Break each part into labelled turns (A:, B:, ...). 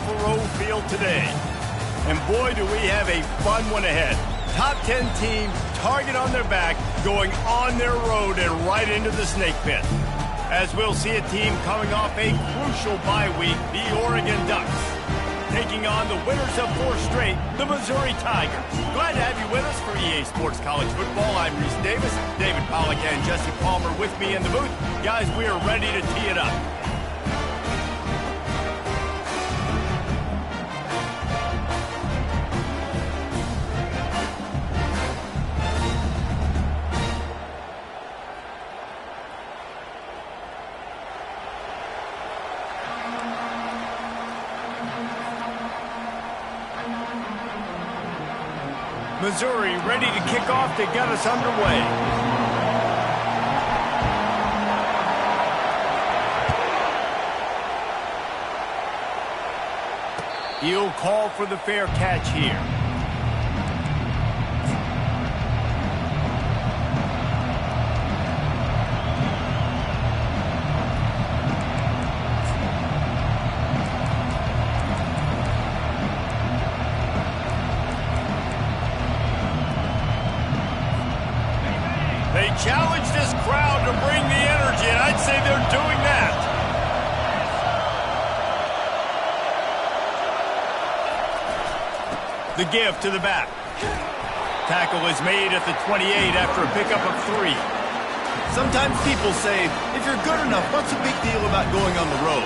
A: Faroe Field today. And boy, do we have a fun one ahead. Top 10 team, target on their back, going on their road and right into the snake pit. As we'll see a team coming off a crucial bye week, the Oregon Ducks, taking on the winners of 4 straight, the Missouri Tigers. Glad to have you with us for EA Sports College Football. I'm Reese Davis, David Pollack and Jesse Palmer with me in the booth. Guys, we are ready to tee it up. Missouri ready to kick off to get us underway. He'll call for the fair catch here. They challenge this crowd to bring the energy, and I'd say they're doing that. The give to the back. Tackle is made at the 28 after a pickup of 3. Sometimes people say, if you're good enough, what's the big deal about going on the road?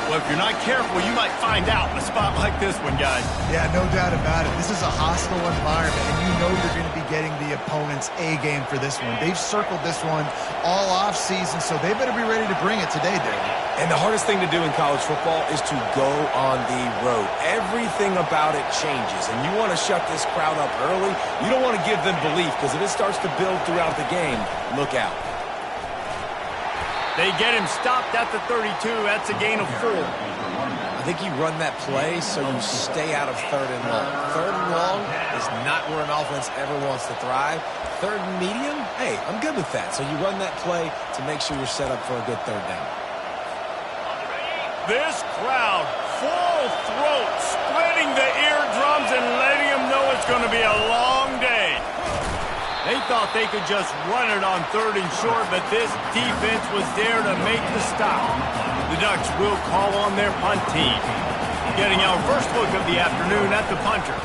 A: Well, if you're not careful, you might find out in a spot like this one, guys.
B: Yeah, no doubt about it. This is a hostile environment, and you know you're going to be getting the opponent's A-game for this one. They've circled this one all off-season, so they better be ready to bring it today, David.
C: And the hardest thing to do in college football is to go on the road. Everything about it changes, and you want to shut this crowd up early. You don't want to give them belief, because if it starts to build throughout the game, look out.
A: They get him stopped at the 32. That's a gain of 4.
C: I think you run that play so you stay out of 3rd and long. 3rd and long is not where an offense ever wants to thrive. 3rd and medium, hey, I'm good with that. So you run that play to make sure you're set up for a good 3rd down.
A: This crowd, full throat, splitting the eardrums and letting them know it's going to be a long day. They thought they could just run it on 3rd and short, but this defense was there to make the stop. The Ducks will call on their punt team. Getting our first look of the afternoon at the punter.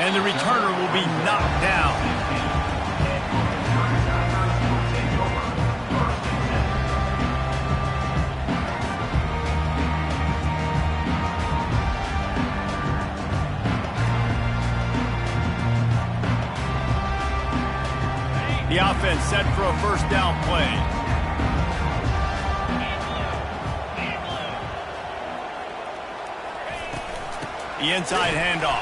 A: And the returner will be knocked down. The offense set for a first down play. The inside handoff.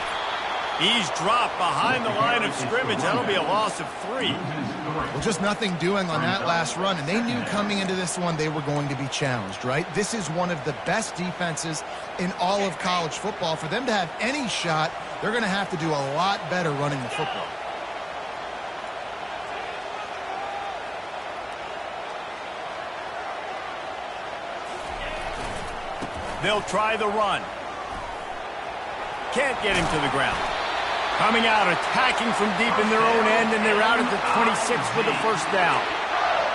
A: He's dropped behind the line of scrimmage. That'll be a loss of 3.
B: Well, just nothing doing on that last run, and they knew coming into this one they were going to be challenged, right? This is one of the best defenses in all of college football. For them to have any shot, they're going to have to do a lot better running the football.
A: They'll try the run. Can't get him to the ground. Coming out, attacking from deep in their own end, and they're out at the 26 for the first down.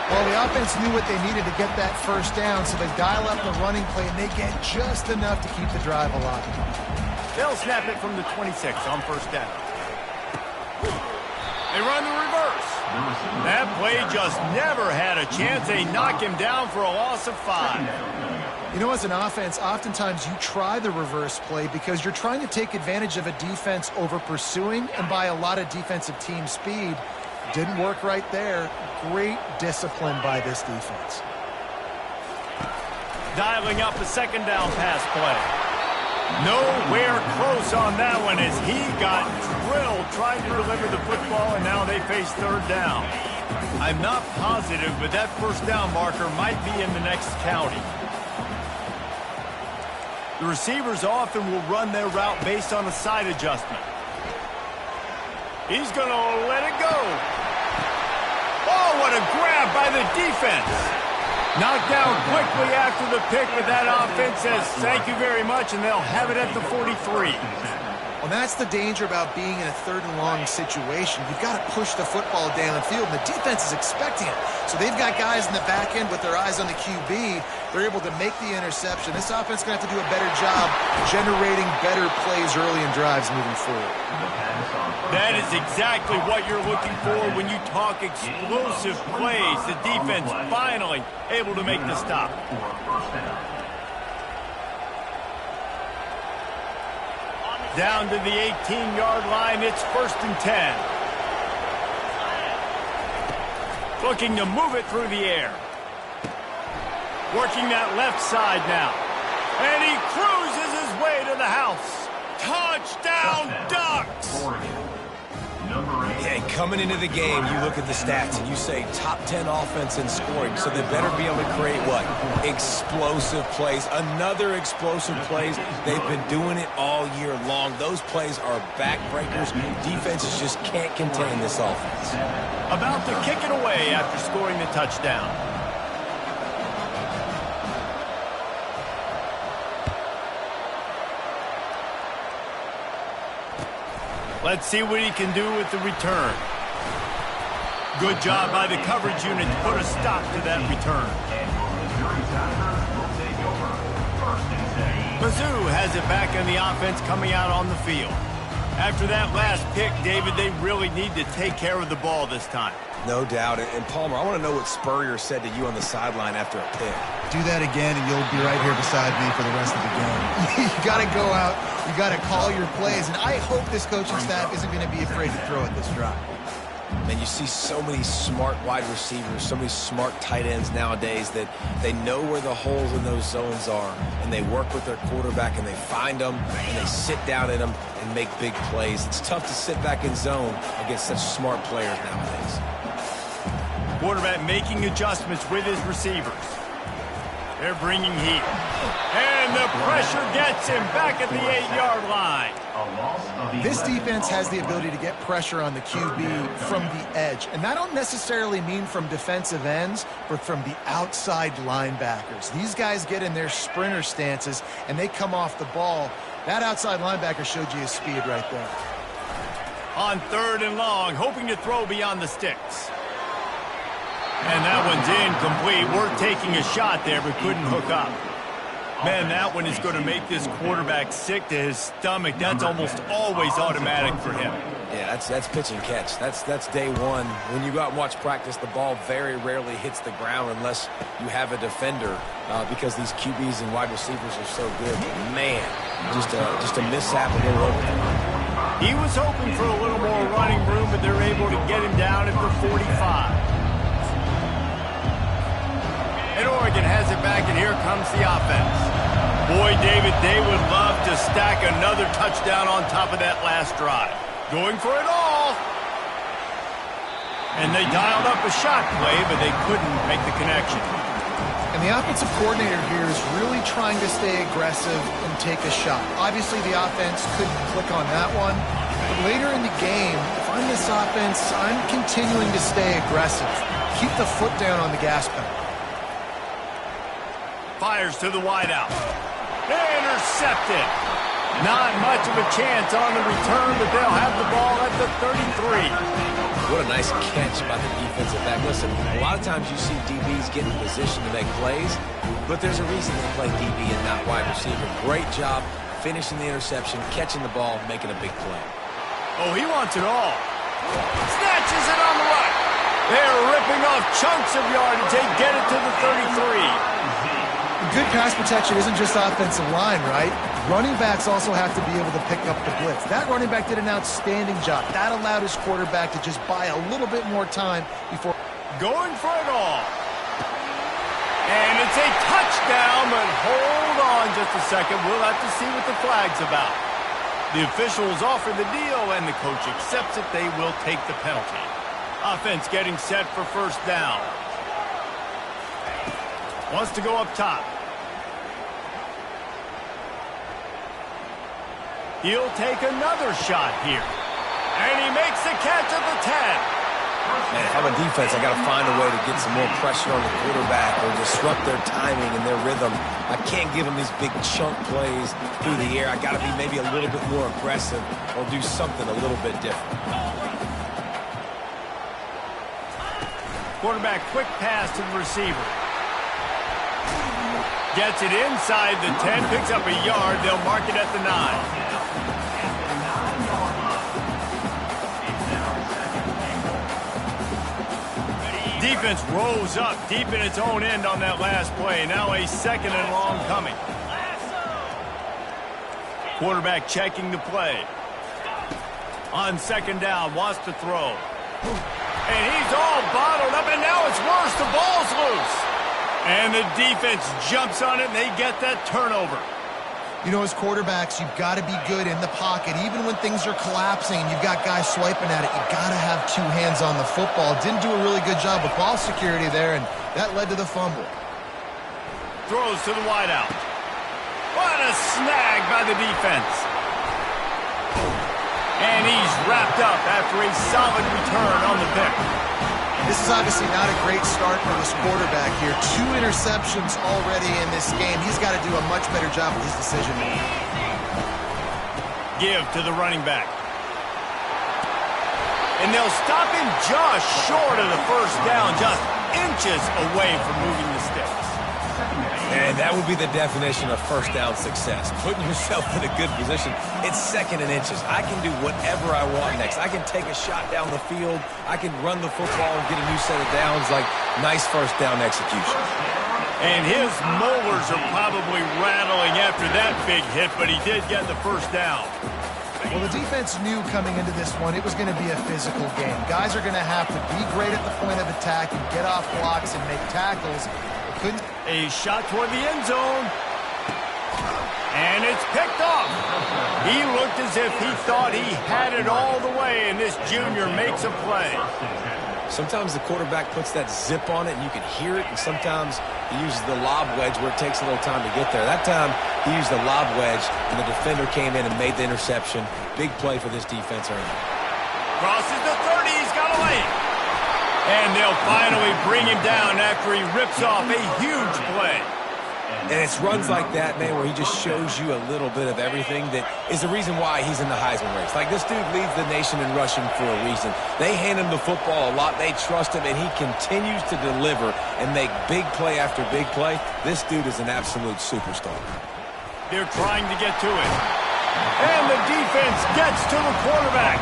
B: Well, the offense knew what they needed to get that first down, so they dial up the running play, and they get just enough to keep the drive alive.
A: They'll snap it from the 26 on first down. They run the reverse. That play just never had a chance. They knock him down for a loss of 5.
B: You know, as an offense, oftentimes you try the reverse play because you're trying to take advantage of a defense over pursuing and by a lot of defensive team speed. Didn't work right there. Great discipline by this defense.
A: Dialing up a second down pass play. Nowhere close on that one as he got drilled trying to deliver the football, and now they face 3rd down. I'm not positive, but that first down marker might be in the next county. The receivers often will run their route based on a side adjustment. He's going to let it go. Oh, Oh, what a grab by the defense. Knocked down quickly after the pick, but that offense says thank you very much, and they'll have it at the 43.
B: Well, that's the danger about being in a 3rd and long situation. You've got to push the football downfield, and the defense is expecting it. So they've got guys in the back end with their eyes on the QB. They're able to make the interception. This offense is going to have to do a better job generating better plays early in drives moving forward.
A: That is exactly what you're looking for when you talk explosive plays. The defense finally able to make the stop. Down to the 18-yard line, it's 1st and 10. Looking to move it through the air. Working that left side now. And he cruises his way to the house. Touchdown, Ducks!
C: Yeah, coming into the game, you look at the stats and you say top 10 offense in scoring, so they better be able to create what? Explosive plays. Another explosive plays. They've been doing it all year long. Those plays are backbreakers. Defenses just can't contain this offense.
A: About to kick it away after scoring the touchdown. Let's see what he can do with the return. Good job by the coverage unit to put a stop to that return. Mizzou has it back on the offense coming out on the field. After that last pick, David, they really need to take care of the ball this time.
C: No doubt. And Palmer, I want to know what Spurrier said to you on the sideline after a pick.
B: Do that again, and you'll be right here beside me for the rest of the game. You got to go out. You got to call your plays, and I hope this coaching staff isn't going to be afraid to throw at this drive.
C: Man, you see so many smart wide receivers, so many smart tight ends nowadays that they know where the holes in those zones are, and they work with their quarterback, and they find them, and they sit down in them and make big plays. It's tough to sit back in zone against such smart players nowadays.
A: Quarterback making adjustments with his receivers. They're bringing heat. And the pressure gets him back at the 8-yard line.
B: This defense has the ability to get pressure on the QB from the edge. And that don't necessarily mean from defensive ends, but from the outside linebackers. These guys get in their sprinter stances, and they come off the ball. That outside linebacker showed you his speed right there.
A: On 3rd and long, hoping to throw beyond the sticks. And that one's incomplete. We're taking a shot there, but couldn't hook up. Man, that one is going to make this quarterback sick to his stomach. That's almost always automatic for him.
C: Yeah, that's pitch and catch. That's day one. When you go out and watch practice, the ball very rarely hits the ground unless you have a defender because these QBs and wide receivers are so good. But man, just a mishap a little over.
A: He was hoping for a little more running room, but they're able to get him down at the 45. And Oregon has it back, and here comes the offense. Boy, David, they would love to stack another touchdown on top of that last drive. Going for it all. And they dialed up a shot play, but they couldn't make the connection.
B: And the offensive coordinator here is really trying to stay aggressive and take a shot. Obviously, the offense couldn't click on that one. But later in the game, if I'm this offense, I'm continuing to stay aggressive. Keep the foot down on the gas pedal.
A: Fires to the wideout. Intercepted. Not much of a chance on the return, but they'll have the ball at the 33.
C: What a nice catch by the defensive back. Listen, a lot of times you see DBs get in position to make plays, but there's a reason they play DB and not wide receiver. Great job finishing the interception, catching the ball, making a big play.
A: Oh, he wants it all. Snatches it on the right. They're ripping off chunks of yardage. They get it to the 33.
B: Good pass protection isn't just offensive line, right? Running backs also have to be able to pick up the blitz. That running back did an outstanding job. That allowed his quarterback to just buy a little bit more time before
A: going for it all. And it's a touchdown, but hold on just a second. We'll have to see what the flag's about. The officials offer the deal, and the coach accepts it. They will take the penalty. Offense getting set for 1st down. Wants to go up top. He'll take another shot here. And he makes the catch at the 10.
C: Man, if I'm a defense, I got to find a way to get some more pressure on the quarterback or disrupt their timing and their rhythm. I can't give them these big chunk plays through the air. I got to be maybe a little bit more aggressive or do something a little bit different.
A: Quarterback quick pass to the receiver. Gets it inside the 10, picks up a yard. They'll mark it at the 9. Defense rolls up deep in its own end on that last play. Now a 2nd and long coming. Quarterback checking the play. On 2nd down, wants to throw. And he's all bottled up, and now it's worse. The ball's loose. And the defense jumps on it, and they get that turnover.
B: You know, as quarterbacks, you've got to be good in the pocket. Even when things are collapsing and you've got guys swiping at it, you've got to have 2 hands on the football. Didn't do a really good job with ball security there, and that led to the fumble.
A: Throws to the wideout. What a snag by the defense. And he's wrapped up after a solid return on the pick.
B: This is obviously not a great start for this quarterback here. 2 interceptions already in this game. He's got to do a much better job with his decision-making.
A: Give to the running back. And they'll stop him just short of the first down, just inches away from moving the sticks.
C: And that would be the definition of first down success. Putting yourself in a good position. It's 2nd and inches. I can do whatever I want next. I can take a shot down the field. I can run the football and get a new set of downs. Like, nice first down execution.
A: And his molars are probably rattling after that big hit, but he did get the first down.
B: Well, the defense knew coming into this one it was going to be a physical game. Guys are going to have to be great at the point of attack and get off blocks and make tackles.
A: A shot toward the end zone. And it's picked off. He looked as if he thought he had it all the way, and this junior makes a play.
C: Sometimes the quarterback puts that zip on it, and you can hear it, and sometimes he uses the lob wedge where it takes a little time to get there. That time, he used the lob wedge, and the defender came in and made the interception. Big play for this defense early.
A: Crosses the 30. He's got a lane. And they'll finally bring him down after he rips off a huge play.
C: And it's runs like that, man, where he just shows you a little bit of everything that is the reason why he's in the Heisman race. Like, this dude leads the nation in rushing for a reason. They hand him the football a lot. They trust him, and he continues to deliver and make big play after big play. This dude is an absolute superstar.
A: They're trying to get to it. And the defense gets to the quarterback.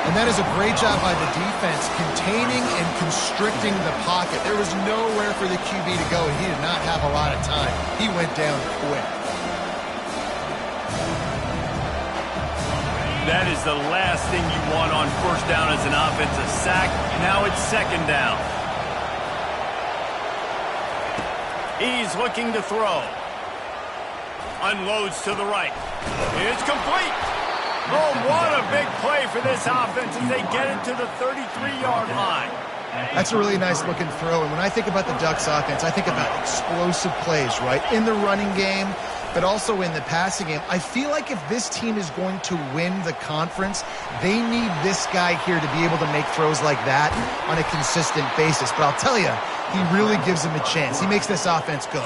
B: And that is a great job by the defense, containing and constricting the pocket. There was nowhere for the QB to go, and he did not have a lot of time. He went down quick.
A: That is the last thing you want on first down as an offense, a sack. Now it's 2nd down. He's looking to throw. Unloads to the right. It's complete. Oh, what a big play for this offense as they get it to the 33-yard line.
B: That's a really nice-looking throw. And when I think about the Ducks offense, I think about explosive plays, right? In the running game, but also in the passing game. I feel like if this team is going to win the conference, they need this guy here to be able to make throws like that on a consistent basis. But I'll tell you, he really gives them a chance. He makes this offense go.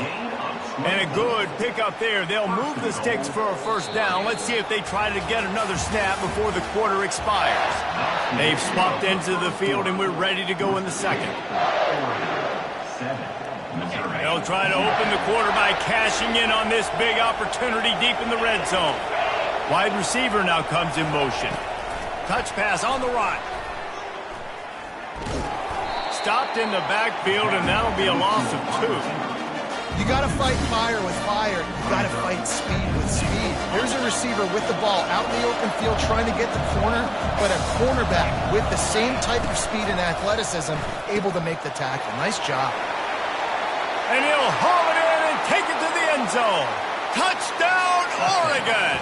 A: And a good pickup there. They'll move the sticks for a first down. Let's see if they try to get another snap before the quarter expires. They've swapped ends of the field, and we're ready to go in the 2nd. They'll try to open the quarter by cashing in on this big opportunity deep in the red zone. Wide receiver now comes in motion. Touch pass on the right. Stopped in the backfield, and that'll be a loss of 2.
B: You got to fight fire with fire. You got to fight speed with speed. Here's a receiver with the ball out in the open field trying to get the corner, but a cornerback with the same type of speed and athleticism able to make the tackle. Nice job.
A: And he'll haul it in and take it to the end zone. Touchdown, Oregon!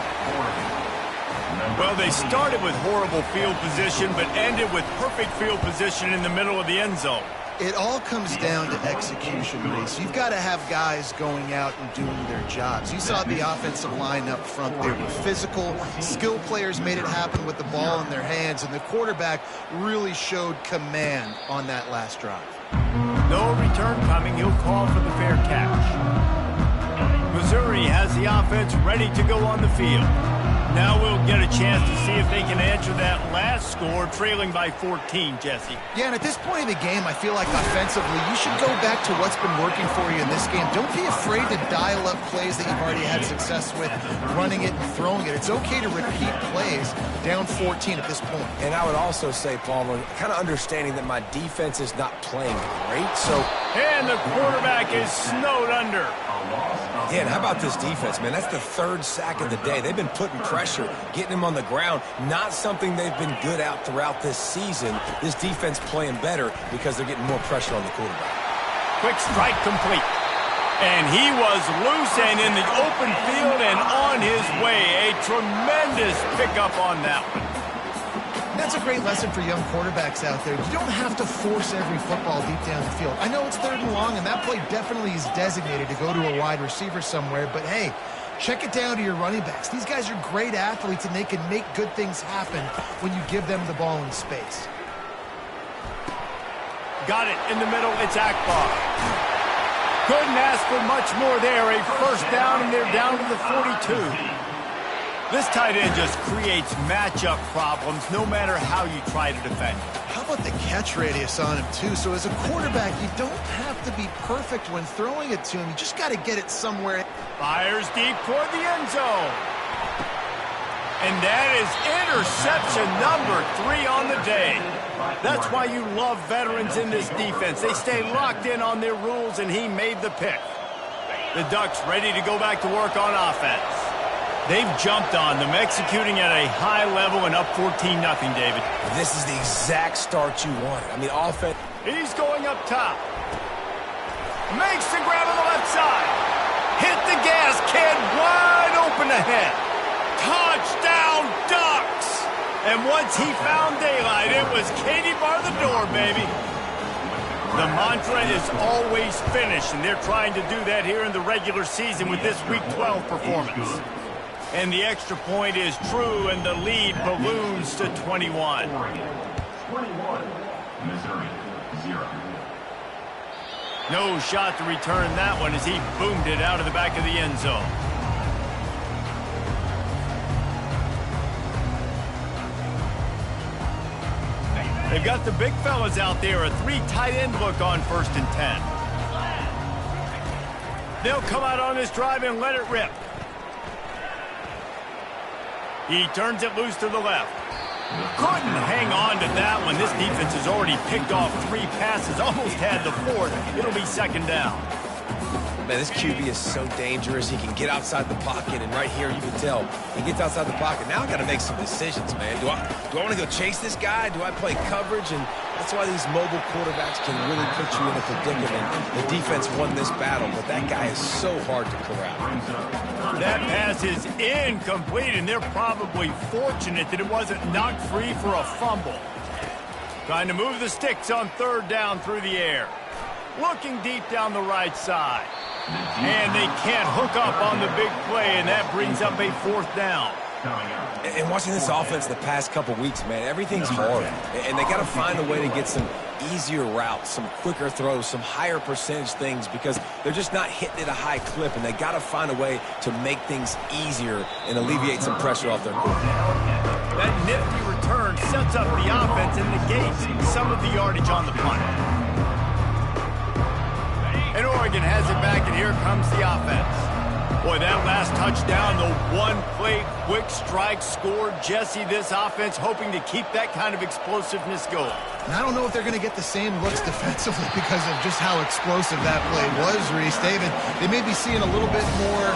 A: Well, they started with horrible field position, but ended with perfect field position in the middle of the end zone.
B: It all comes down to execution, Reese. You've got to have guys going out and doing their jobs. You saw the offensive line up front. They were physical. Skill players made it happen with the ball in their hands, and the quarterback really showed command on that last drive.
A: No return coming. He'll call for the fair catch. Missouri has the offense ready to go on the field. Now we'll get a chance to see if they can answer that last score, trailing by 14, Jesse.
B: Yeah, and at this point in the game, I feel like offensively, you should go back to what's been working for you in this game. Don't be afraid to dial up plays that you've already had success with, running it and throwing it. It's okay to repeat plays down 14 at this point.
C: And I would also say, Palmer, kind of understanding that my defense is not playing great, so...
A: And the quarterback is snowed under.
C: Dan, how about this defense, man? That's the third sack of the day. They've been putting pressure, getting him on the ground. Not something they've been good at throughout this season. This defense playing better because they're getting more pressure on the quarterback.
A: Quick strike complete. And he was loose and in the open field and on his way. A tremendous pickup on that one.
B: That's a great lesson for young quarterbacks out there. You don't have to force every football deep down the field. I know it's 3rd and long, and that play definitely is designated to go to a wide receiver somewhere, but hey, check it down to your running backs. These guys are great athletes, and they can make good things happen when you give them the ball in space.
A: Got it in the middle. It's Akbar. Couldn't ask for much more there. A first down, and they're down to the 42. This tight end just creates matchup problems no matter how you try to defend.
B: How about the catch radius on him, too? So as a quarterback, you don't have to be perfect when throwing it to him. You just got to get it somewhere.
A: Fires deep toward the end zone. And that is interception number 3 on the day. That's why you love veterans in this defense. They stay locked in on their rules, and he made the pick. The Ducks ready to go back to work on offense. They've jumped on them, executing at a high level and up 14-0, David.
C: This is the exact start you wanted. I mean, offense.
A: He's going up top. Makes the grab on the left side. Hit the gas, kid. Wide open ahead. Touchdown, Ducks. And once he found daylight, it was Katie bar the door, baby. The mantra is always finish, and they're trying to do that here in the regular season with this Week 12 performance. And the extra point is true, and the lead balloons to 21.
D: 21, Missouri, 0.
A: No shot to return that one as he boomed it out of the back of the end zone. They've got the big fellas out there, a 3 tight end look on 1st and 10. They'll come out on this drive and let it rip. He turns it loose to the left. Couldn't hang on to that one. This defense has already picked off 3 passes, almost had the 4th. It'll be 2nd down.
C: Man, this QB is so dangerous. He can get outside the pocket, and right here you can tell he gets outside the pocket. Now I got to make some decisions, man. Do I want to go chase this guy? Do I play coverage? And that's why these mobile quarterbacks can really put you in a predicament. The defense won this battle, but that guy is so hard to corral.
A: That pass is incomplete, and they're probably fortunate that it wasn't knocked free for a fumble. Trying to move the sticks on 3rd down through the air. Looking deep down the right side. And they can't hook up on the big play, and that brings up a 4th down.
C: And watching this offense the past couple weeks, man, everything's hard. And they got to find a way to get some easier routes, some quicker throws, some higher percentage things because they're just not hitting at a high clip, and they got to find a way to make things easier and alleviate some pressure off their quarterback.
A: That nifty return sets up the offense and negates some of the yardage on the punt. And Oregon has it back, and here comes the offense. Boy, that last touchdown, the one-play quick strike scored. Jesse, this offense hoping to keep that kind of explosiveness going.
B: And I don't know if they're going to get the same looks defensively because of just how explosive that play was, Reese. David, they may be seeing a little bit more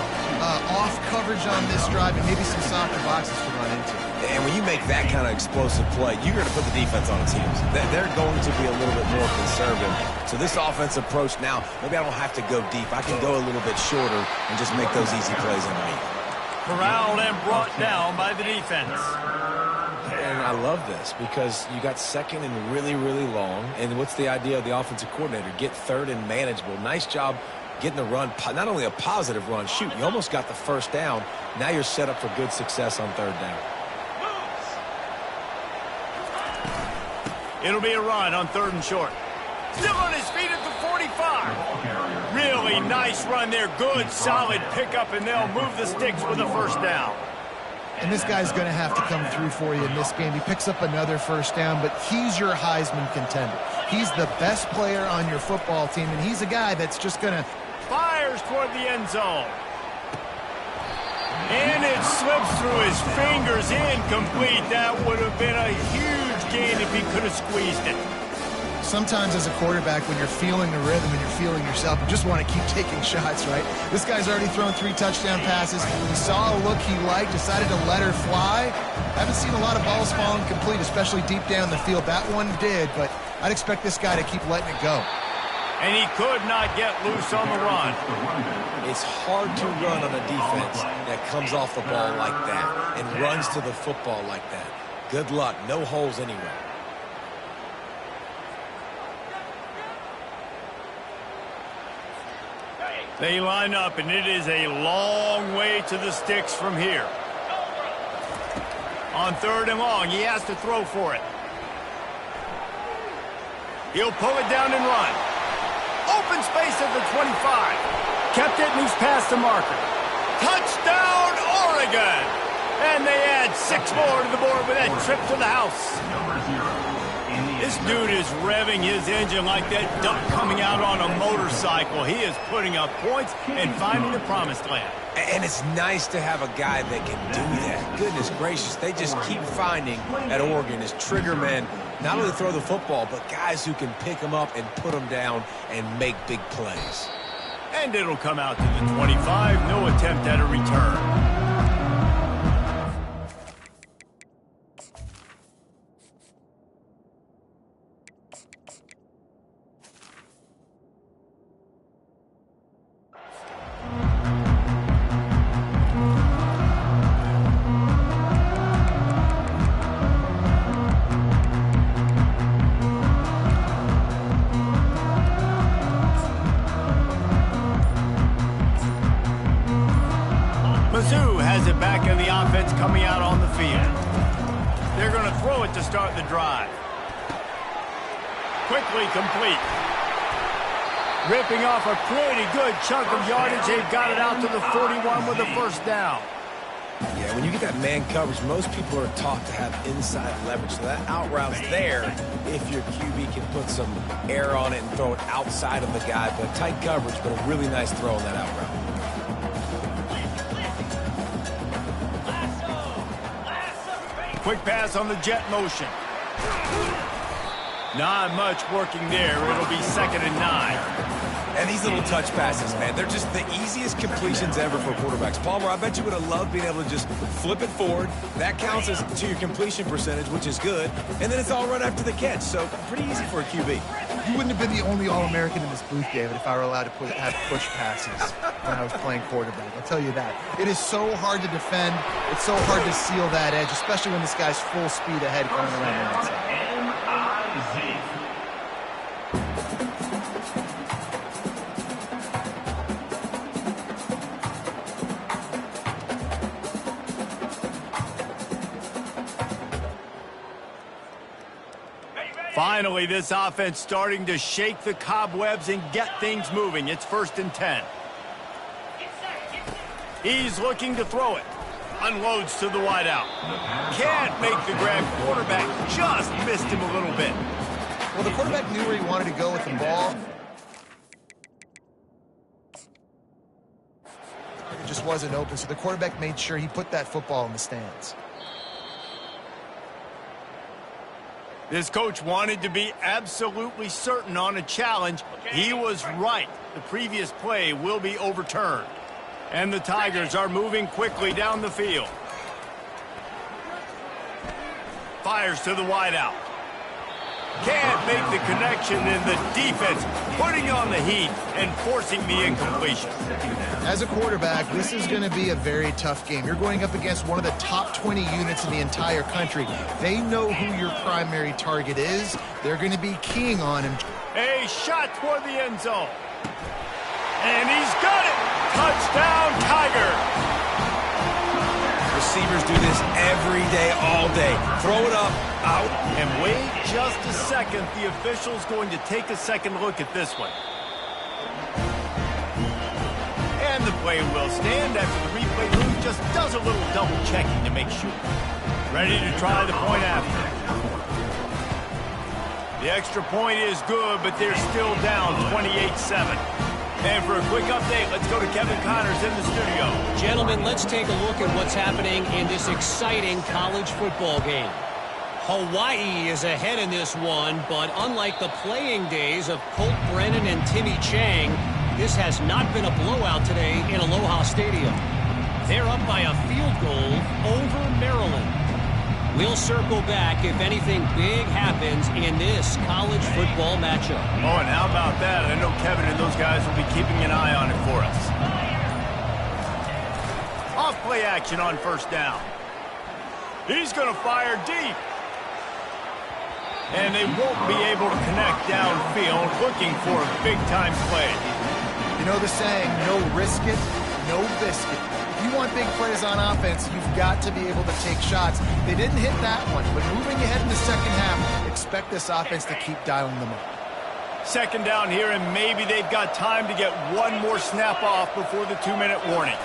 B: off coverage on this drive and maybe some softer boxes to run into.
C: And when you make that kind of explosive play, you're going to put the defense on its heels. They're going to be a little bit more conservative. So this offensive approach now, maybe I don't have to go deep. I can go a little bit shorter and just make those easy plays underneath.
A: Corralled and brought down by the defense.
C: And I love this because you got second and really, really long. And what's the idea of the offensive coordinator? Get third and manageable. Nice job getting the run, not only a positive run. Shoot, you almost got the first down. Now you're set up for good success on third down.
A: It'll be a run on third and short. Still on his feet at the 45. Really nice run there. Good, solid pickup, and they'll move the sticks with a first down.
B: And this guy's going to have to come through for you in this game. He picks up another first down, but he's your Heisman contender. He's the best player on your football team, and he's a guy that's just going to...
A: Fires toward the end zone. And it slips through his fingers, incomplete. That would have been a huge gain if he could have squeezed it.
B: Sometimes as a quarterback, when you're feeling the rhythm and you're feeling yourself, you just want to keep taking shots, right? This guy's already thrown 3 touchdown passes. He saw a look he liked, decided to let her fly. Haven't seen a lot of balls falling complete, especially deep down the field. That one did, but I'd expect this guy to keep letting it go.
A: And he could not get loose on the run.
C: It's hard to run on a defense that comes off the ball like that and runs to the football like that. Good luck. No holes anywhere.
A: They line up, and it is a long way to the sticks from here. On third and long, he has to throw for it. He'll pull it down and run. Open space at the 25. Kept it, and he's past the marker. Touchdown, Oregon! And they add 6 more to the board with that trip to the house. This dude is revving his engine like that duck coming out on a motorcycle. He is putting up points and finding the promised land.
C: And it's nice to have a guy that can do that. Goodness gracious, they just keep finding at Oregon as trigger men, not only throw the football, but guys who can pick them up and put them down and make big plays.
A: And it'll come out to the 25. No attempt at a return. Mizzou has it back in the offense coming out on the field. They're going to throw it to start the drive. Quickly complete. Ripping off a pretty good chunk of yardage. They've got it out to the 41 with a first down.
C: Yeah, when you get that man coverage, most people are taught to have inside leverage. So that out route's there if your QB can put some air on it and throw it outside of the guy. But tight coverage, but a really nice throw on that out route.
A: Quick pass on the jet motion. Not much working there. It'll be 2nd and 9.
C: And these little touch passes, man, they're just the easiest completions ever for quarterbacks. Palmer, I bet you would have loved being able to just flip it forward. That counts as to your completion percentage, which is good. And then it's all right after the catch, so pretty easy for a QB.
B: You wouldn't have been the only All-American in this booth, David, if I were allowed to have push passes when I was playing quarterback. I'll tell you that. It is so hard to defend. It's so hard to seal that edge, especially when this guy's full speed ahead coming around the outside.
A: Finally, this offense starting to shake the cobwebs and get things moving. It's 1st and 10. He's looking to throw it. Unloads to the wideout. Can't make the grab. Quarterback just missed him a little bit.
B: Well, the quarterback knew where he wanted to go with the ball. It just wasn't open, so the quarterback made sure he put that football in the stands.
A: This coach wanted to be absolutely certain on a challenge. He was right. The previous play will be overturned. And the Tigers are moving quickly down the field. Fires to the wideout. Can't make the connection, and the defense putting on the heat and forcing the incompletion.
B: As a quarterback, this is going to be a very tough game. You're going up against one of the top 20 units in the entire country. They know who your primary target is. They're going to be keying on him.
A: A shot toward the end zone. And he's got it! Touchdown, Tiger!
C: Receivers do this every day, all day. Throw it up, out.
A: And wait just a second. The official's going to take a second look at this one. And the play will stand after the replay room just does a little double checking to make sure. Ready to try the point after. The extra point is good, but they're still down 28-7. And for a quick update, let's go to Kevin Connors in the studio.
E: Gentlemen, let's take a look at what's happening in this exciting college football game. Hawaii is ahead in this one, but unlike the playing days of Colt Brennan and Timmy Chang, this has not been a blowout today in Aloha Stadium. They're up by a field goal over Maryland. We'll circle back if anything big happens in this college football matchup.
A: Oh, and how about that? I know Kevin and those guys will be keeping an eye on it for us. Off play action on first down. He's going to fire deep. And they won't be able to connect downfield, looking for a big-time play.
B: You know the saying, no risk it, no biscuit. If you want big plays on offense, you've got to be able to take shots. They didn't hit that one, but moving ahead in the second half, expect this offense to keep dialing them up.
A: Second down here, and maybe they've got time to get one more snap off before the 2-minute warning.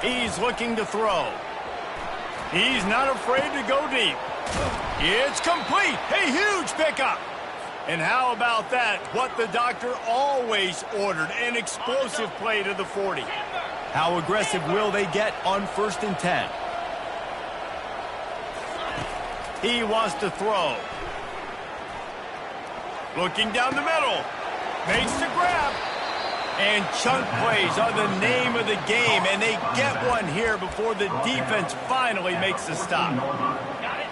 A: He's looking to throw. He's not afraid to go deep. It's complete. A huge pickup. And how about that? What the doctor always ordered, an explosive play to the 40. How aggressive will they get on 1st and 10? He wants to throw. Looking down the middle. Makes the grab. And chunk plays are the name of the game, and they get one here before the defense finally makes the stop.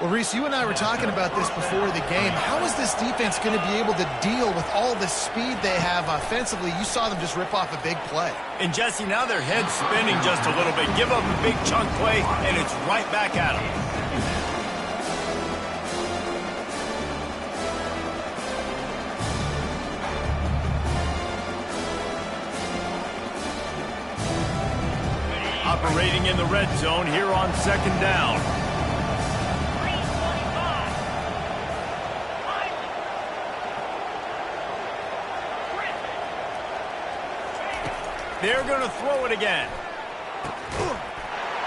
B: Well, Reese, you and I were talking about this before the game. How is this defense going to be able to deal with all the speed they have offensively? You saw them just rip off a big play.
A: And, Jesse, now their head's spinning just a little bit. Give up a big chunk play, and it's right back at them. Operating in the red zone here on second down. They're going to throw it again.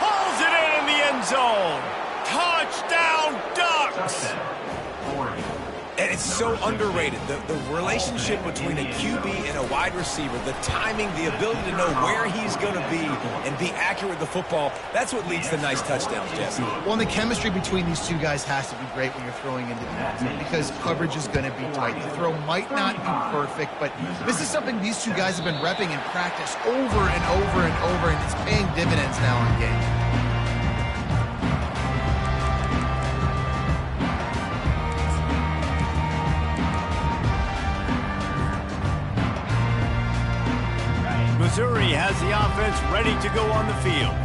A: Hauls it in the end zone. Touchdown, Ducks!
C: And it's so underrated. The relationship between a QB and a wide receiver, the timing, the ability to know where he's going to be and be accurate with the football, that's what leads to nice touchdowns, Jesse.
B: Well, and the chemistry between these two guys has to be great when you're throwing into the end zone because coverage is going to be tight. The throw might not be perfect, but this is something these two guys have been repping in practice over and over and over, and it's paying dividends now in games.
A: Missouri has the offense ready to go on the field.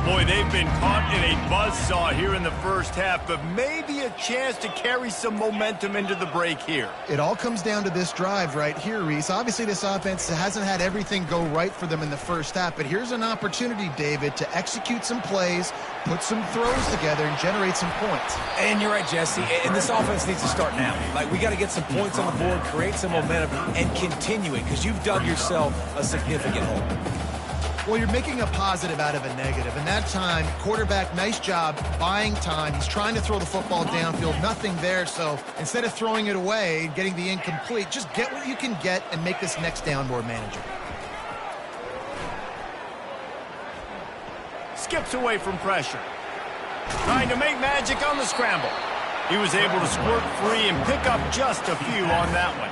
A: Boy, they've been caught in a buzzsaw here in the first half, but maybe a chance to carry some momentum into the break here.
B: It all comes down to this drive right here, Reese. Obviously, this offense hasn't had everything go right for them in the first half, but here's an opportunity, David, to execute some plays, put some throws together, and generate some points.
C: And you're right, Jesse, and this offense needs to start now. Like, we got to get some points on the board, create some momentum, and continue it, because you've dug yourself a significant hole.
B: Well, you're making a positive out of a negative. And that time, quarterback, nice job buying time. He's trying to throw the football downfield. Nothing there. So instead of throwing it away and getting the incomplete, just get what you can get and make this next down more manageable.
A: Skips away from pressure. Trying to make magic on the scramble. He was able to squirt free and pick up just a few on that one.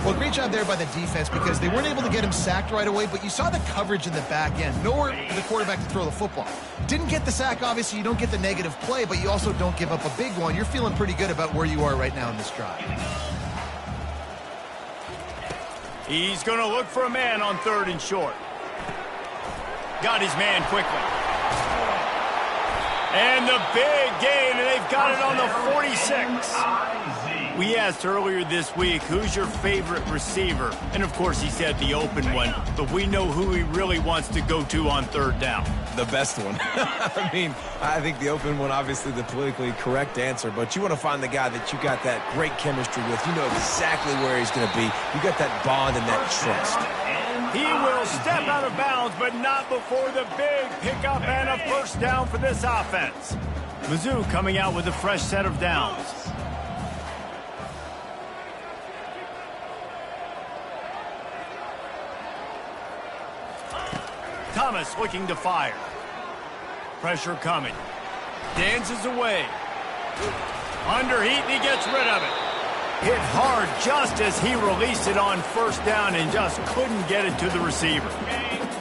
B: Well, great job there by the defense because they weren't able to get him sacked right away, but you saw the coverage in the back end. Nowhere for the quarterback to throw the football. Didn't get the sack, obviously. You don't get the negative play, but you also don't give up a big one. You're feeling pretty good about where you are right now in this drive.
A: He's going to look for a man on 3rd and short. Got his man quickly. And the big gain, and they've got it on the 46. We asked earlier this week, who's your favorite receiver? And, of course, he said the open one, but we know who he really wants to go to on 3rd down.
C: The best one. I mean, I think the open one, obviously the politically correct answer, but you want to find the guy that you got that great chemistry with. You know exactly where he's going to be. You got that bond and that trust.
A: He will step out of bounds, but not before the big pickup and a first down for this offense. Mizzou coming out with a fresh set of downs. Thomas looking to fire. Pressure coming. Dances away. Under heat, and he gets rid of it. Hit hard just as he released it on first down and just couldn't get it to the receiver.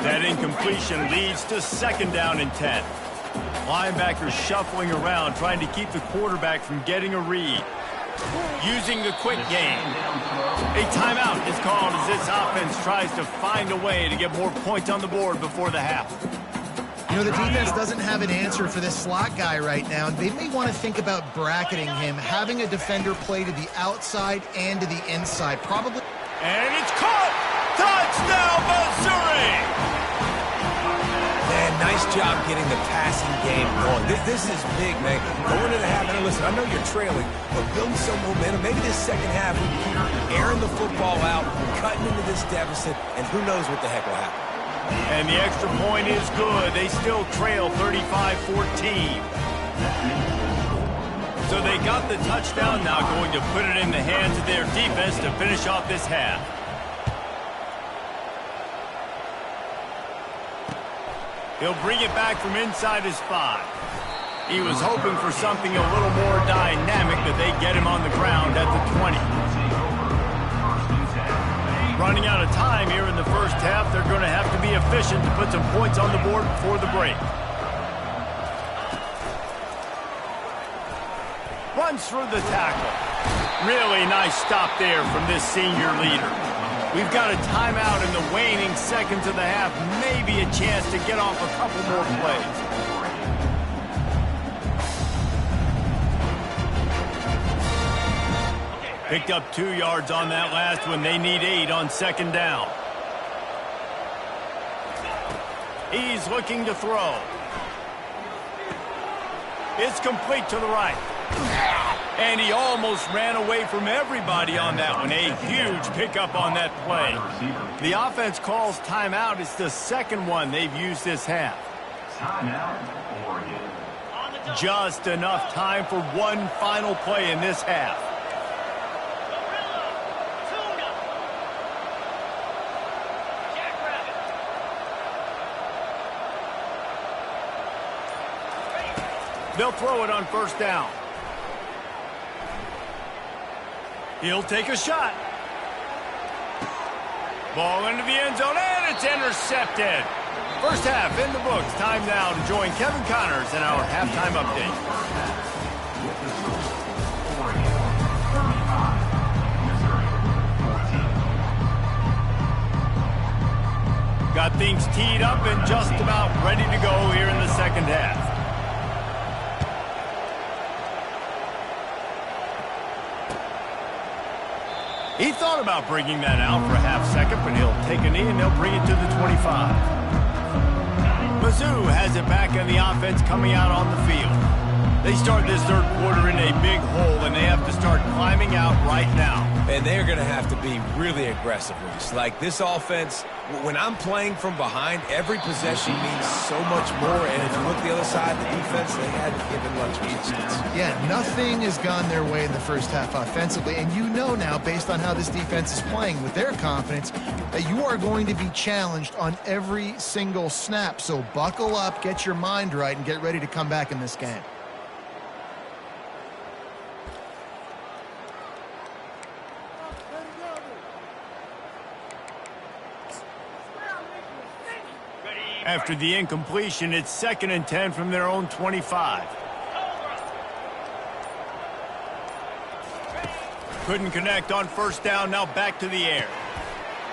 A: That incompletion leads to 2nd down and 10. Linebackers shuffling around, trying to keep the quarterback from getting a read. Using the quick game. A timeout is called as this offense tries to find a way to get more points on the board before the half.
B: You know, the defense doesn't have an answer for this slot guy right now. They may want to think about bracketing him, having a defender play to the outside and to the inside. Probably.
A: And it's caught! Touchdown, Missouri!
C: Man, nice job getting the passing game going. This is big, man. Going into the half, and listen, I know you're trailing, but building some momentum. Maybe this second half, we keep airing the football out, cutting into this deficit, and who knows what the heck will happen.
A: And the extra point is good. They still trail 35-14. So they got the touchdown, now going to put it in the hands of their defense to finish off this half. He'll bring it back from inside his 5. He was hoping for something a little more dynamic, but they get him on the ground at the 20. Running out of time here in the first half, they're going to have to be efficient to put some points on the board before the break. Runs through the tackle. Really nice stop there from this senior leader. We've got a timeout in the waning seconds of the half. Maybe a chance to get off a couple more plays. Picked up 2 yards on that last one. They need 8 on 2nd down. He's looking to throw. It's complete to the right. And he almost ran away from everybody on that one. A huge pickup on that play. The offense calls timeout. It's the 2nd one they've used this half.
D: Timeout, Oregon.
A: Just enough time for one final play in this half. They'll throw it on 1st down. He'll take a shot. Ball into the end zone, and it's intercepted. First half in the books. Time now to join Kevin Connors in our halftime update. Got things teed up and just about ready to go here in the second half. He thought about bringing that out for a half second, but he'll take a knee and they'll bring it to the 25. Mizzou has it back in the offense coming out on the field. They start this third quarter in a big hole, and they have to start climbing out right now.
C: And they're going to have to be really aggressive. Like this offense, when I'm playing from behind, every possession means so much more. And if you look at the other side, the defense, they hadn't given much resistance.
B: Yeah, nothing has gone their way in the first half offensively. And you know now, based on how this defense is playing with their confidence, that you are going to be challenged on every single snap. So buckle up, get your mind right, and get ready to come back in this game.
A: After the incompletion, it's 2nd and 10 from their own 25. Couldn't connect on 1st down, now back to the air.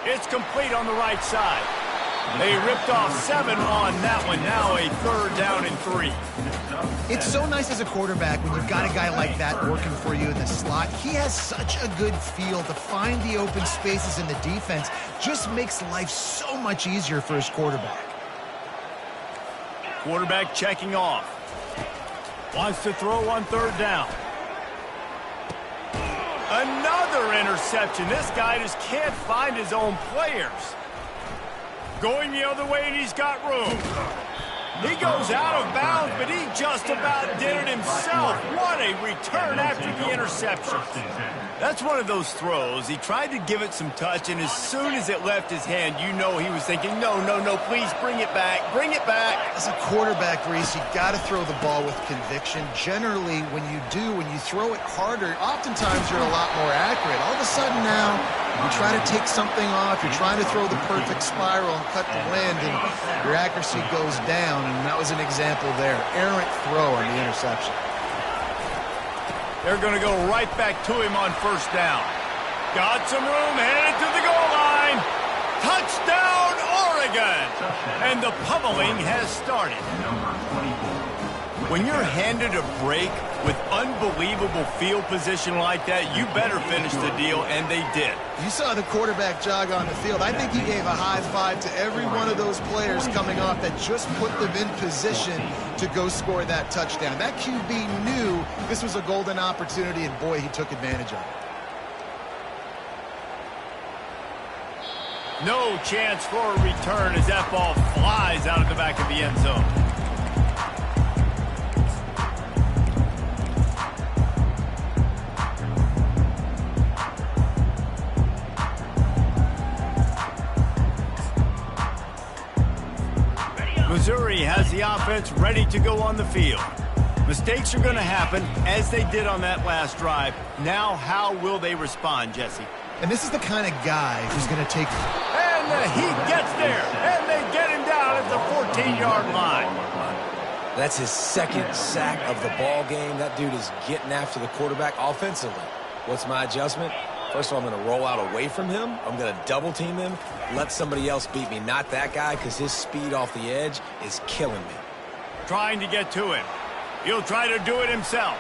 A: It's complete on the right side. They ripped off 7 on that one, now a 3rd down and 3.
B: It's so nice as a quarterback when you've got a guy like that working for you in the slot. He has such a good feel to find the open spaces in the defense. Just makes life so much easier for his quarterback.
A: Quarterback checking off. Wants to throw on 3rd down. Another interception. This guy just can't find his own players. Going the other way, and he's got room. He goes out of bounds, but he just about did it himself. What a return after the interception. That's one of those throws. He tried to give it some touch, and as soon as it left his hand, you know he was thinking, no, no, no, please bring it back, bring it back.
B: As a quarterback, Reese, you got to throw the ball with conviction. Generally, when you throw it harder, oftentimes you're a lot more accurate. All of a sudden now, you try to take something off, you're trying to throw the perfect spiral and cut the wind, and your accuracy goes down, and that was an example there. Errant throw on the interception.
A: They're going to go right back to him on 1st down. Got some room, headed to the goal line. Touchdown, Oregon! And the pummeling has started. When you're handed a break with unbelievable field position like that, you better finish the deal, and they did.
B: You saw the quarterback jog on the field. I think he gave a high five to every one of those players coming off that just put them in position to go score that touchdown. That QB knew this was a golden opportunity, and boy, he took advantage of it.
A: No chance for a return as that ball flies out of the back of the end zone. Missouri has the offense ready to go on the field. Mistakes are going to happen, as they did on that last drive. Now, how will they respond, Jesse?
B: And this is the kind of guy who's going to take...
A: And the Heat gets there, and they get him down at the 14-yard line.
C: That's his 2nd sack of the ball game. That dude is getting after the quarterback offensively. What's my adjustment? First of all, I'm going to roll out away from him. I'm going to double team him, let somebody else beat me, not that guy, because his speed off the edge is killing me.
A: Trying to get to him. He'll try to do it himself.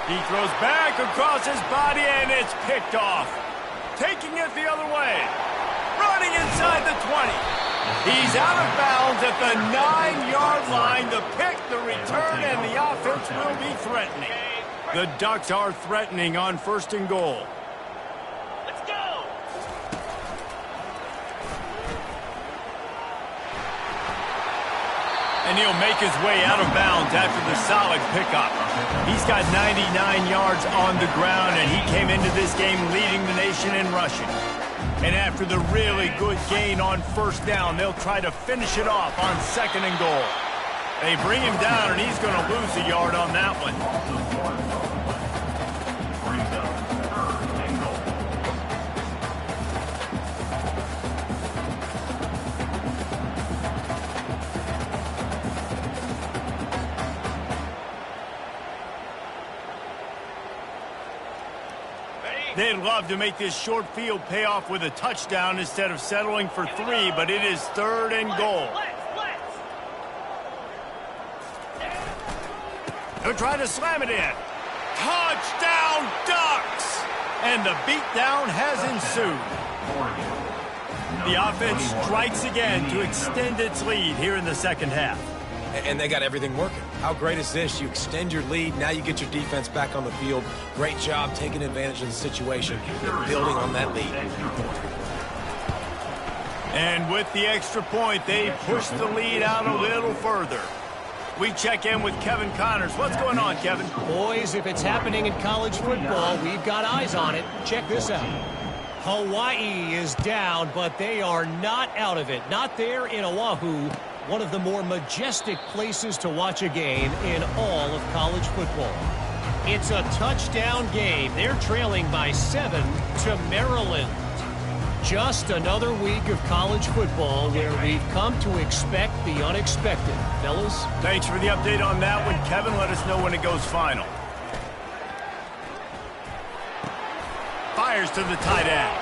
A: He throws back across his body, and it's picked off. Taking it the other way. Running inside the 20. He's out of bounds at the 9-yard line. The pick, the return, and the offense will be threatening. The Ducks are threatening on 1st and goal.
F: Let's go!
A: And he'll make his way out of bounds after the solid pickup. He's got 99 yards on the ground, and he came into this game leading the nation in rushing. And after the really good gain on 1st down, they'll try to finish it off on 2nd and goal. They bring him down, and he's going to lose a yard on that one. They'd love to make this short field pay off with a touchdown instead of settling for 3, but it is 3rd and goal. They'll try to slam it in. Touchdown, Ducks! And the beatdown has ensued. The offense strikes again to extend its lead here in the 2nd half.
C: And they got everything working. How great is this? You extend your lead, now you get your defense back on the field. Great job taking advantage of the situation and building on that lead.
A: And with the extra point, they push the lead out a little further. We check in with Kevin Connors. What's going on, Kevin?
E: Boys, if it's happening in college football, we've got eyes on it. Check this out. Hawaii is down, but they are not out of it. Not there in Oahu, one of the more majestic places to watch a game in all of college football. It's a touchdown game. They're trailing by 7 to Maryland. Just another week of college football where we've come to expect the unexpected. Fellas?
A: Thanks for the update on that one, Kevin. Let us know when it goes final. Fires to the tight end.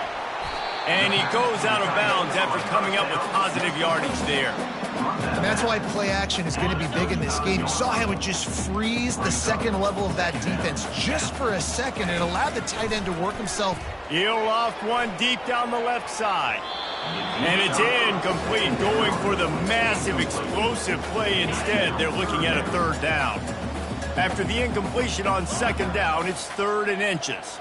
A: And he goes out of bounds after coming up with positive yardage there.
B: And that's why play action is going to be big in this game. You saw how it just frees the second level of that defense just for a second. It allowed the tight end to work himself.
A: He'll loft one deep down the left side. And it's incomplete, going for the massive explosive play instead. They're looking at a third down. After the incompletion on second down, it's 3rd and inches.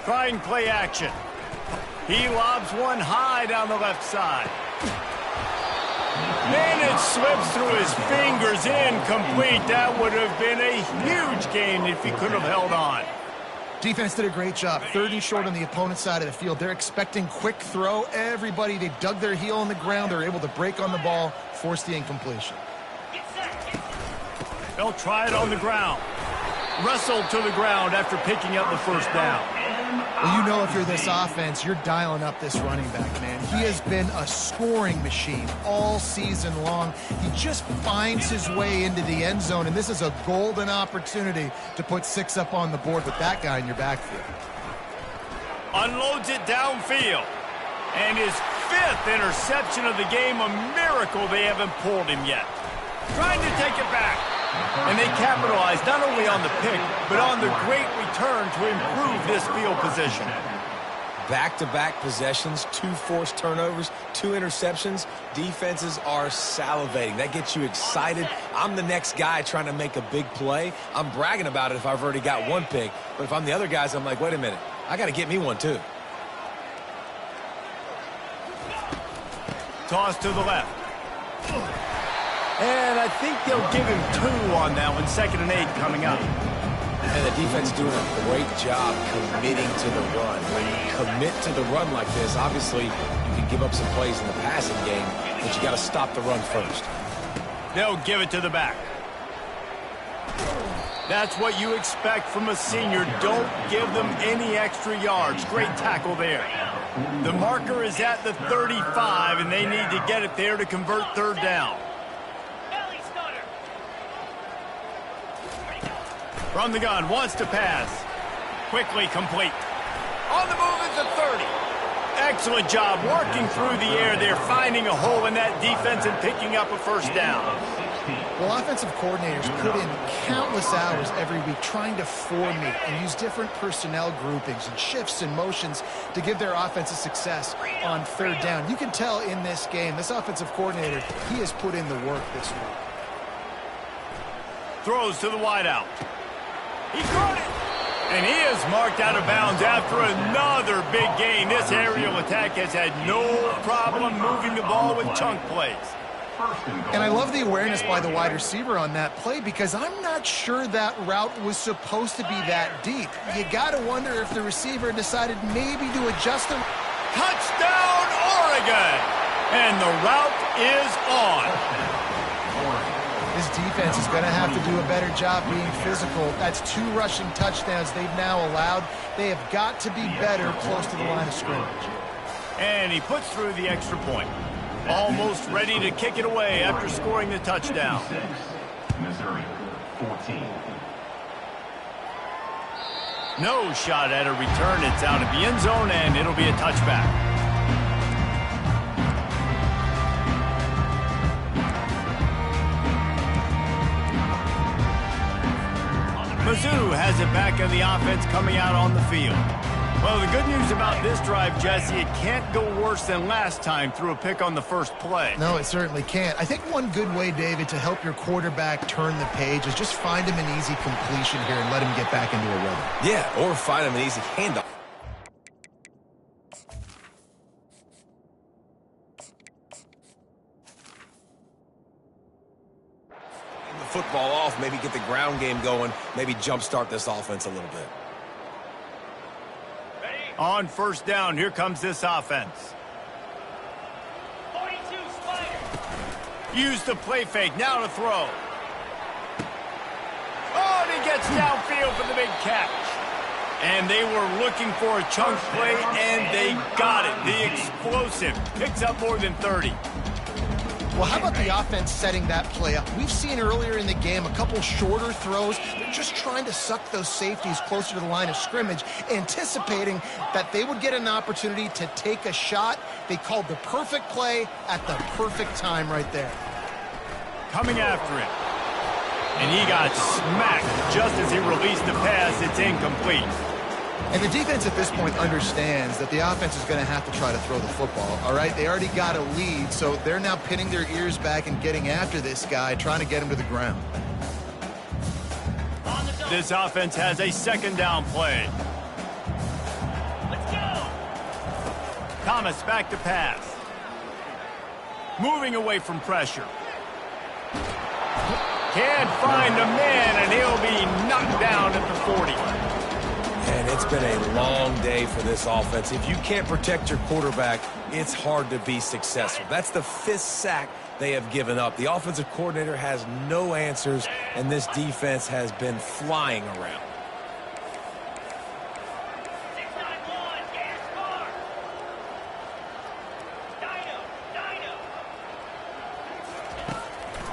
A: Trying play action. He lobs one high down the left side. And it slips through his fingers, incomplete. That would have been a huge gain if he could have held on.
B: Defense did a great job. 3rd and short on the opponent's side of the field. They're expecting quick throw. Everybody, they dug their heel on the ground. They're able to break on the ball, force the incompletion.
A: They'll try it on the ground. Wrestled to the ground after picking up the first down.
B: Well, you know if you're this offense, you're dialing up this running back, man. He has been a scoring machine all season long. He just finds his way into the end zone, and this is a golden opportunity to put 6 up on the board with that guy in your backfield.
A: Unloads it downfield. And his 5th interception of the game, a miracle they haven't pulled him yet. Trying to take it back. And they capitalized not only on the pick, but on the great return to improve this field position.
C: Back-to-back possessions, 2 forced turnovers, 2 interceptions. Defenses are salivating. That gets you excited. I'm the next guy trying to make a big play. I'm bragging about it if I've already got 1 pick. But if I'm the other guys, I'm like, wait a minute. I got to get me one, too.
A: Toss to the left. And I think they'll give him 2 on that one. 2nd and 8 coming up.
C: And the defense doing a great job committing to the run. When you commit to the run like this, obviously you can give up some plays in the passing game, but you got to stop the run first.
A: They'll give it to the back. That's what you expect from a senior. Don't give them any extra yards. Great tackle there. The marker is at the 35, and they need to get it there to convert 3rd down. From the gun, wants to pass. Quickly complete. On the move is the 30. Excellent job working through the air there, finding a hole in that defense and picking up a first down.
B: Well, offensive coordinators put in countless hours every week trying to formate and use different personnel groupings and shifts and motions to give their offensive success on 3rd down. You can tell in this game, this offensive coordinator, he has put in the work this week.
A: Throws to the wideout. He caught it. And he is marked out of bounds after another big gain. This aerial attack has had no problem moving the ball with chunk plays.
B: And I love the awareness by the wide receiver on that play because I'm not sure that route was supposed to be that deep. You got to wonder if the receiver decided maybe to adjust the...
A: Touchdown, Oregon! And the route is on.
B: This defense is going to have to do a better job being physical. That's 2 rushing touchdowns they've now allowed. They have got to be better close to the line of scrimmage.
A: And he puts through the extra point. Almost ready to kick it away after scoring the touchdown.
D: Missouri, 14.
A: No shot at a return. It's out of the end zone, and it'll be a touchback. Mizzou has it back in the offense coming out on the field. Well, the good news about this drive, Jesse, it can't go worse than last time through a pick on the first play.
B: No, it certainly can't. I think one good way, David, to help your quarterback turn the page is just find him an easy completion here and let him get back into a rhythm.
C: Yeah, or find him an easy handoff. Football off, maybe get the ground game going, maybe jumpstart this offense a little bit.
A: On 1st down, here comes this offense.
F: 42 Spider.
A: Use the play fake, now to throw. Oh, and he gets downfield for the big catch. And they were looking for a chunk play, and they got it. The explosive picks up more than 30.
B: Well, how about the offense setting that play up? We've seen earlier in the game a couple shorter throws. They're just trying to suck those safeties closer to the line of scrimmage, anticipating that they would get an opportunity to take a shot. They called the perfect play at the perfect time right there.
A: Coming after it. And he got smacked just as he released the pass. It's incomplete.
B: And the defense at this point understands that the offense is going to have to try to throw the football, all right? They already got a lead, so they're now pinning their ears back and getting after this guy, trying to get him to the ground.
A: This offense has a second down play.
F: Let's go.
A: Thomas back to pass. Moving away from pressure. Can't find a man, and he'll be knocked down at the 40.
C: And it's been a long day for this offense. If you can't protect your quarterback, it's hard to be successful. That's the 5th sack they have given up. The offensive coordinator has no answers, and this defense has been flying around.
F: 691, gas car. Dino.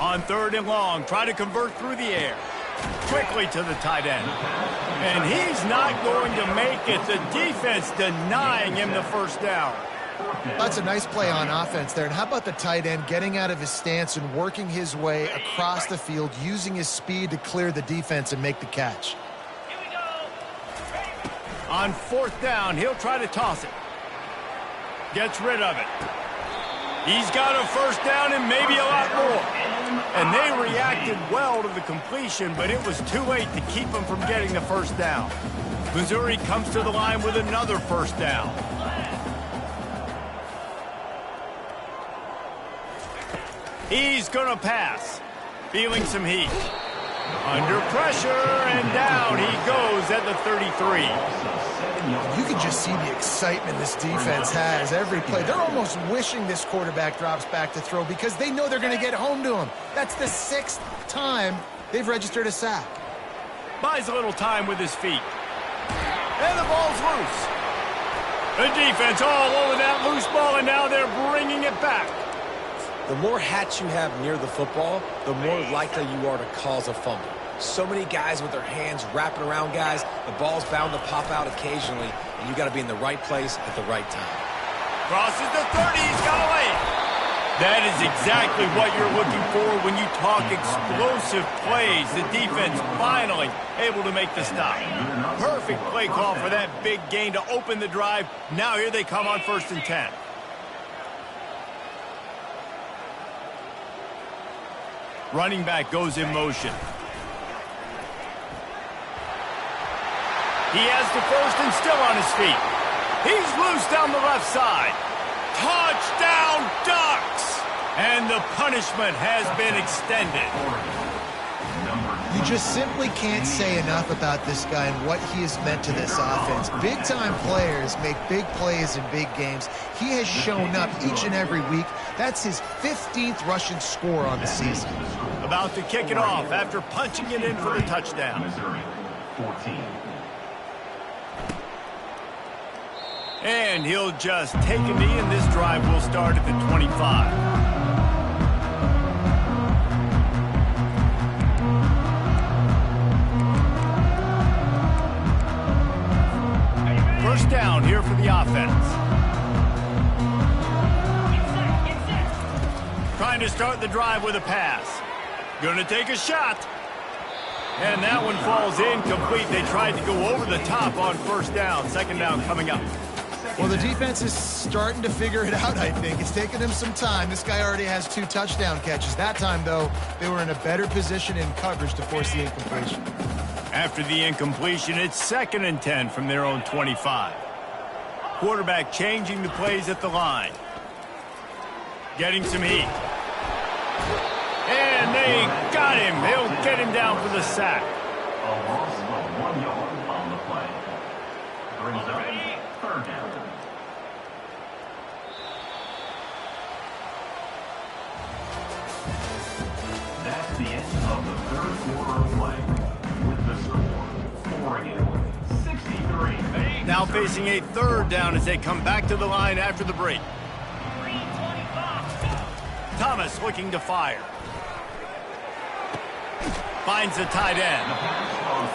A: On 3rd and long, try to convert through the air. Quickly to the tight end. And he's not going to make it. The defense denying him the first down.
B: That's a nice play on offense there. And how about the tight end getting out of his stance and working his way across the field, using his speed to clear the defense and make the catch?
F: Here we go.
A: On 4th down, he'll try to toss it. Gets rid of it. He's got a first down and maybe a lot more. And they reacted well to the completion, but it was too late to keep him from getting the first down. Missouri comes to the line with another first down. He's going to pass. Feeling some heat. Under pressure, and down he goes at the 33.
B: You can just see the excitement this defense has every play. They're almost wishing this quarterback drops back to throw because they know they're going to get home to him. That's the 6th time they've registered a sack.
A: Buys a little time with his feet. And the ball's loose. The defense all over that loose ball, and now they're bringing it back.
C: The more hats you have near the football, the more likely you are to cause a fumble. So many guys with their hands wrapping around guys, the ball's bound to pop out occasionally, and you got to be in the right place at the right time.
A: Crosses the 30, he's got away. That is exactly what you're looking for when you talk explosive plays. The defense finally able to make the stop. Perfect play call for that big gain to open the drive. Now here they come on 1st and 10. Running back goes in motion. He has the first and still on his feet. He's loose down the left side. Touchdown, Ducks! And the punishment has been extended.
B: You just simply can't say enough about this guy and what he has meant to this offense. Big-time players make big plays in big games. He has shown up each and every week. That's his 15th rushing score on the season.
A: About to kick it off after punching it in for the touchdown.
D: Missouri, 14.
A: And he'll just take a knee, and this drive will start at the 25. First down here for the offense.
F: Get set.
A: Trying to start the drive with a pass. Gonna take a shot. And that one falls incomplete. They tried to go over the top on first down. Second down coming up.
B: Well, the defense is starting to figure it out, I think. It's taken them some time. This guy already has 2 touchdown catches. That time, though, they were in a better position in coverage to force the incompletion.
A: After the incompletion, it's 2nd and 10 from their own 25. Quarterback changing the plays at the line. Getting some heat. And they got him. He'll get him down for the sack.
D: A loss of 1 yard on the play. Brings up 3rd down. That's the end of the 3rd quarter of play. With the score 4-0, 64
A: Now facing a third down as they come back to the line after the break.
F: 3:25.
A: Thomas looking to fire. Finds the tight end.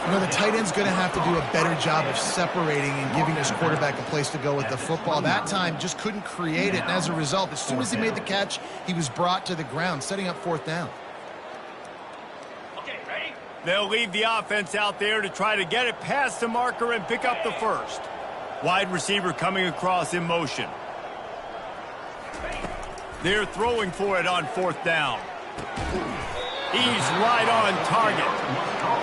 B: You know, the tight end's going to have to do a better job of separating and giving his quarterback a place to go with the football. That time just couldn't create it, and as a result, as soon as he made the catch, he was brought to the ground, setting up fourth down.
F: Okay, ready?
A: They'll leave the offense out there to try to get it past the marker and pick up the first. Wide receiver coming across in motion. They're throwing for it on fourth down. He's right on target.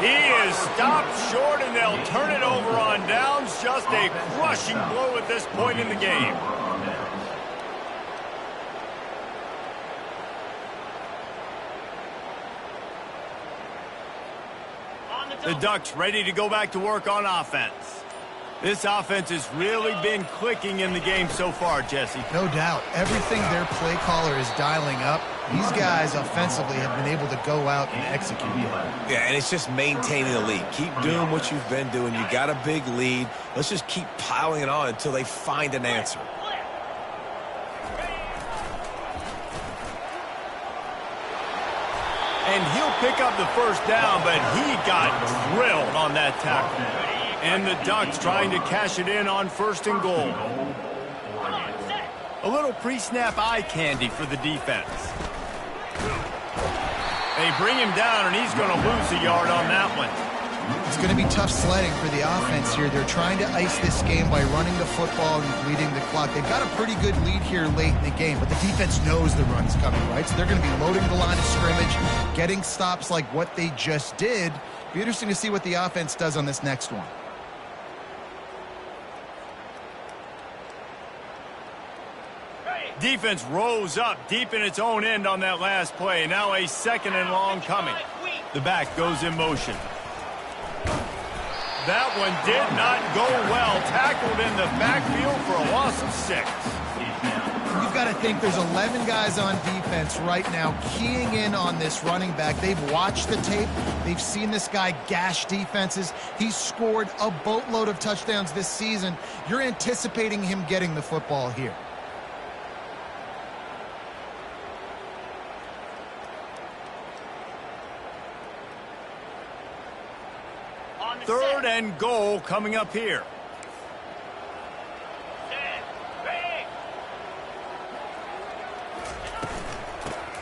A: He is stopped short, and they'll turn it over on downs. Just a crushing blow at this point in the game. The Ducks ready to go back to work on offense. This offense has really been clicking in the game so far, Jesse.
B: No doubt. Everything their play caller is dialing up, these guys offensively have been able to go out and execute.
C: Yeah, and it's just maintaining the lead. Keep doing what you've been doing. You got a big lead. Let's just keep piling it on until they find an answer.
A: And he'll pick up the first down, but he got drilled on that tackle. And the Ducks trying to cash it in on first and goal. A little pre-snap eye candy for the defense. They bring him down, and he's going to lose a yard on that one.
B: It's going to be tough sledding for the offense here. They're trying to ice this game by running the football and leading the clock. They've got a pretty good lead here late in the game, but the defense knows the run's coming, right? So they're going to be loading the line of scrimmage, getting stops like what they just did. Be interesting to see what the offense does on this next one.
A: Defense rose up deep in its own end on that last play. Now a second and long coming. The back goes in motion. That one did not go well. Tackled in the backfield for a loss of 6.
B: You've got to think there's 11 guys on defense right now keying in on this running back. They've watched the tape. They've seen this guy gash defenses. He's scored a boatload of touchdowns this season. You're anticipating him getting the football here.
A: Third and goal coming up here.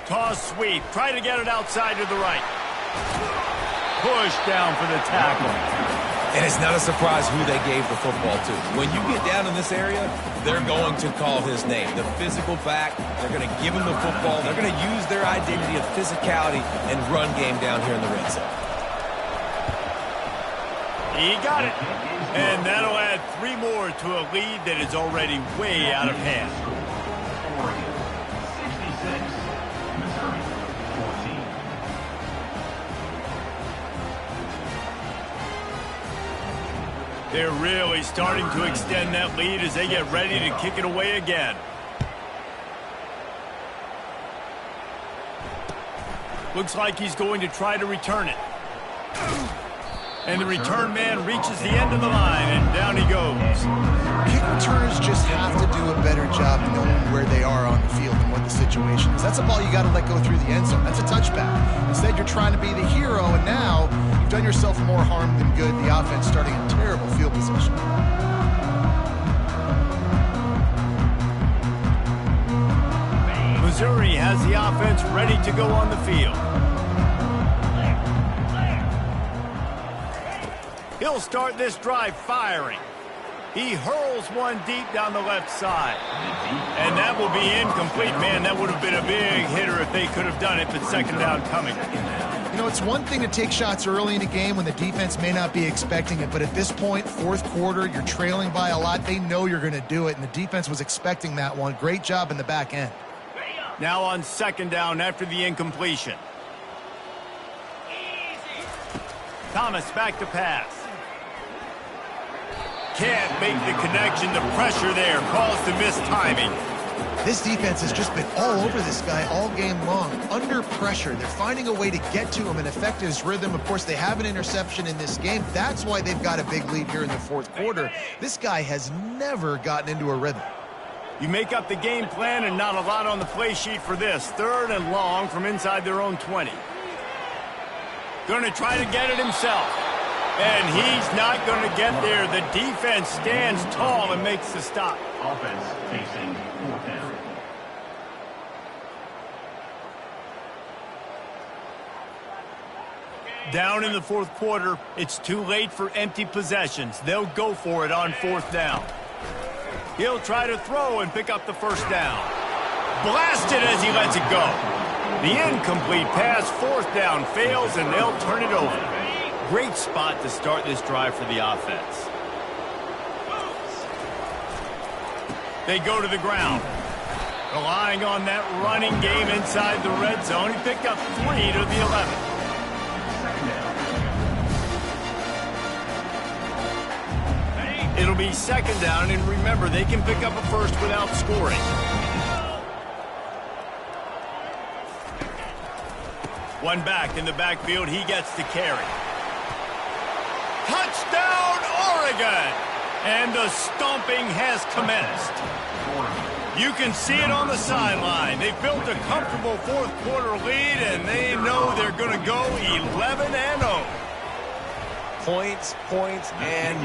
A: Toss sweep. Try to get it outside to the right. Push down for the tackle.
C: And it's not a surprise who they gave the football to. When you get down in this area, they're going to call his name. The physical back, they're going to give him the football. They're going to use their identity of physicality and run game down here in the red zone.
A: He got it. And that'll add 3 more to a lead that is already way out of hand.
D: Oregon 66, Missouri 14.
A: They're really starting to extend that lead as they get ready to kick it away again. Looks like he's going to try to return it. And the return man reaches the end of the line, and down he goes.
B: Kick returners just have to do a better job knowing where they are on the field and what the situation is. That's a ball you got to let go through the end zone. That's a touchback. Instead, you're trying to be the hero, and now you've done yourself more harm than good. The offense starting in terrible field position.
A: Missouri has the offense ready to go on the field. He'll start this drive firing. He hurls one deep down the left side. And that will be incomplete. Man, that would have been a big hitter if they could have done it, but second down coming.
B: You know, it's one thing to take shots early in a game when the defense may not be expecting it, but at this point, fourth quarter, you're trailing by a lot. They know you're going to do it, and the defense was expecting that one. Great job in the back end.
A: Now on second down after the incompletion. Thomas back to pass. Can't make the connection. The pressure there caused the missed timing.
B: This defense has just been all over this guy all game long, under pressure. They're finding a way to get to him and affect his rhythm. Of course, they have an interception in this game. That's why they've got a big lead here in the fourth quarter. This guy has never gotten into a rhythm.
A: You make up the game plan and not a lot on the play sheet for this. 3rd and long from inside their own 20. Going to try to get it himself. And he's not going to get there. The defense stands tall and makes the stop.
D: Offense facing 4th down.
A: Down in the fourth quarter, it's too late for empty possessions. They'll go for it on 4th down. He'll try to throw and pick up the 1st down. Blasted as he lets it go. The incomplete pass, 4th down, fails, and they'll turn it over. Great spot to start this drive for the offense. They go to the ground. Relying on that running game inside the red zone. He picked up 3 to the 11. It'll be 2nd down, and remember, they can pick up a first without scoring. One back in the backfield, he gets to carry. Touchdown, Oregon! And the stomping has commenced. You can see it on the sideline. They've built a comfortable fourth quarter lead, and they know they're going to go 11-0.
C: Points, and